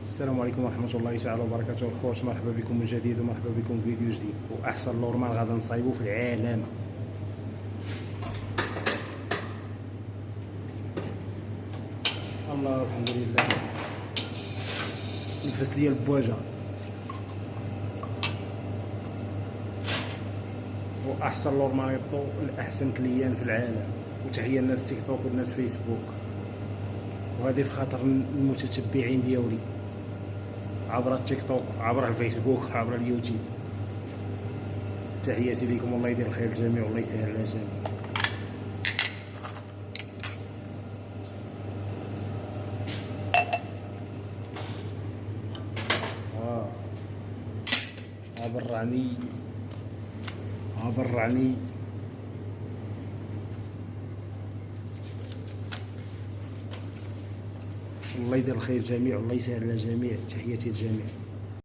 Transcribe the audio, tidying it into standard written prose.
السلام عليكم ورحمة الله تعالى وبركاته الخوت، مرحبا بكم من جديد ومرحبا بكم في فيديو جديد. وأحسن لورمان غادا نصايبو في العالم. الله الحمد لله. الفس ديال البواجة وأحسن لورمان يطو الأحسن كليان في العالم. وتحية الناس تيك توك والناس فيسبوك، وهذه في خاطر المتتبعين ديالي عبر التيك توك، عبر الفيسبوك، عبر اليوتيوب. تحياتي لكم، والله يدير الخير الجميع والله يسهل على الجميع. برعني برعني الله يدير الخير الجميع والله يسهل على الجميع. تحياتي للجميع.